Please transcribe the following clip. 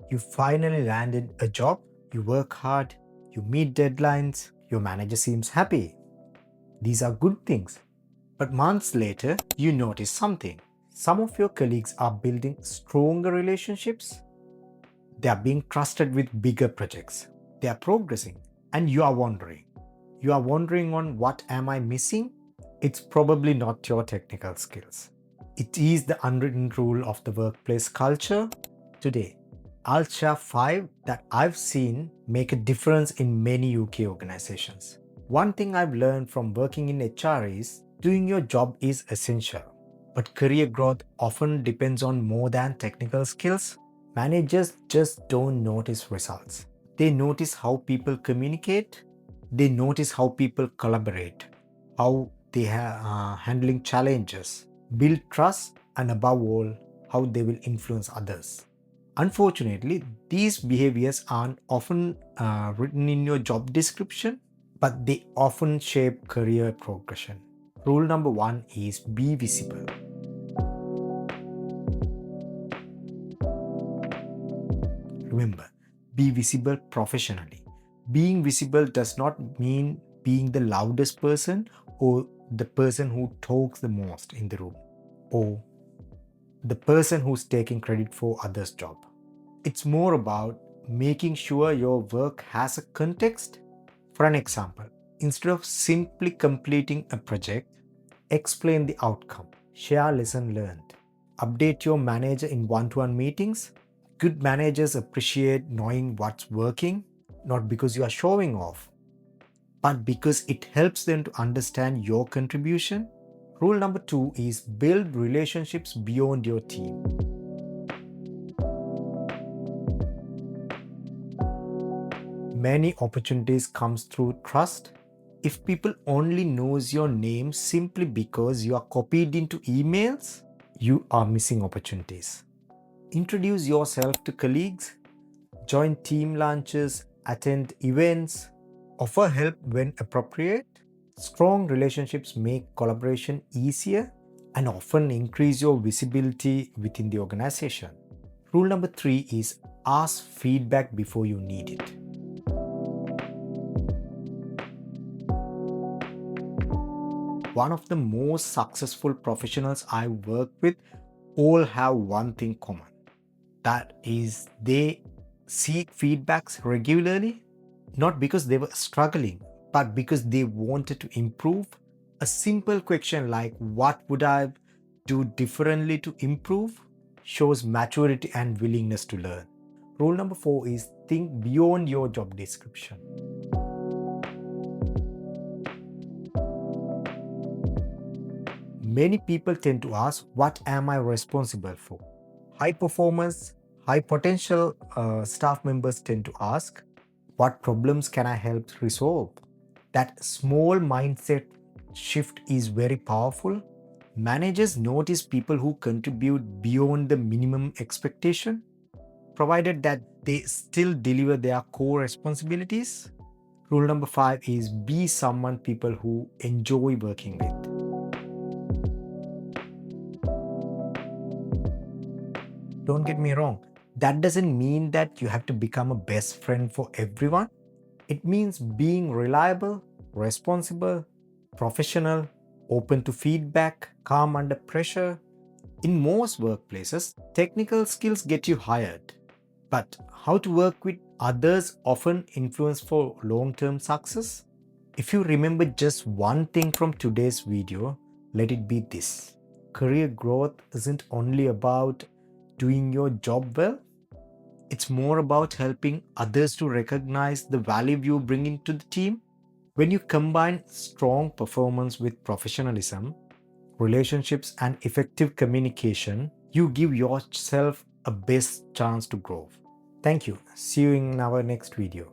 You finally landed a job, you work hard, you meet deadlines, your manager seems happy. These are good things. But months later, you notice something. Some of your colleagues are building stronger relationships. They are being trusted with bigger projects. They are progressing. And you are wondering. You are wondering on what am I missing? It's probably not your technical skills. It is the unwritten rule of the workplace culture. Today, I'll share 5 that I've seen make a difference in many UK organizations. One thing I've learned from working in HR is doing your job is essential. But career growth often depends on more than technical skills. Managers just don't notice results. They notice how people communicate. They notice how people collaborate, how they are handling challenges, build trust, and above all, how they will influence others. Unfortunately, these behaviors aren't often written in your job description, but they often shape career progression. Rule number 1 is be visible. Remember, be visible professionally. Being visible does not mean being the loudest person or the person who talks the most in the room or the person who's taking credit for others' job. It's more about making sure your work has a context. For an example, instead of simply completing a project, explain the outcome, share lesson learned, update your manager in one-to-one meetings. Good managers appreciate knowing what's working, not because you are showing off, but because it helps them to understand your contribution. Rule number 2 is build relationships beyond your team. Many opportunities comes through trust. If people only knows your name simply because you are copied into emails, you are missing opportunities. Introduce yourself to colleagues, join team lunches, attend events, offer help when appropriate. Strong relationships make collaboration easier and often increase your visibility within the organization. Rule number 3 is ask feedback before you need it. One of the most successful professionals I work with all have one thing common. That is, they seek feedbacks regularly, not because they were struggling, but because they wanted to improve. A simple question like, what would I do differently to improve, shows maturity and willingness to learn. Rule number 4 is think beyond your job description. Many people tend to ask, what am I responsible for? High performance, high potential staff members tend to ask, what problems can I help resolve? That small mindset shift is very powerful. Managers notice people who contribute beyond the minimum expectation, provided that they still deliver their core responsibilities. Rule number 5 is be someone people who enjoy working with. Don't get me wrong, that doesn't mean that you have to become a best friend for everyone. It means being reliable, responsible, professional, open to feedback, calm under pressure. In most workplaces, technical skills get you hired, but how to work with others often influence for long-term success. If you remember just one thing from today's video, let it be this. Career growth isn't only about doing your job well, it's more about helping others to recognize the value you bring into the team. When you combine strong performance with professionalism, relationships, and effective communication, you give yourself a best chance to grow. Thank you. See you in our next video.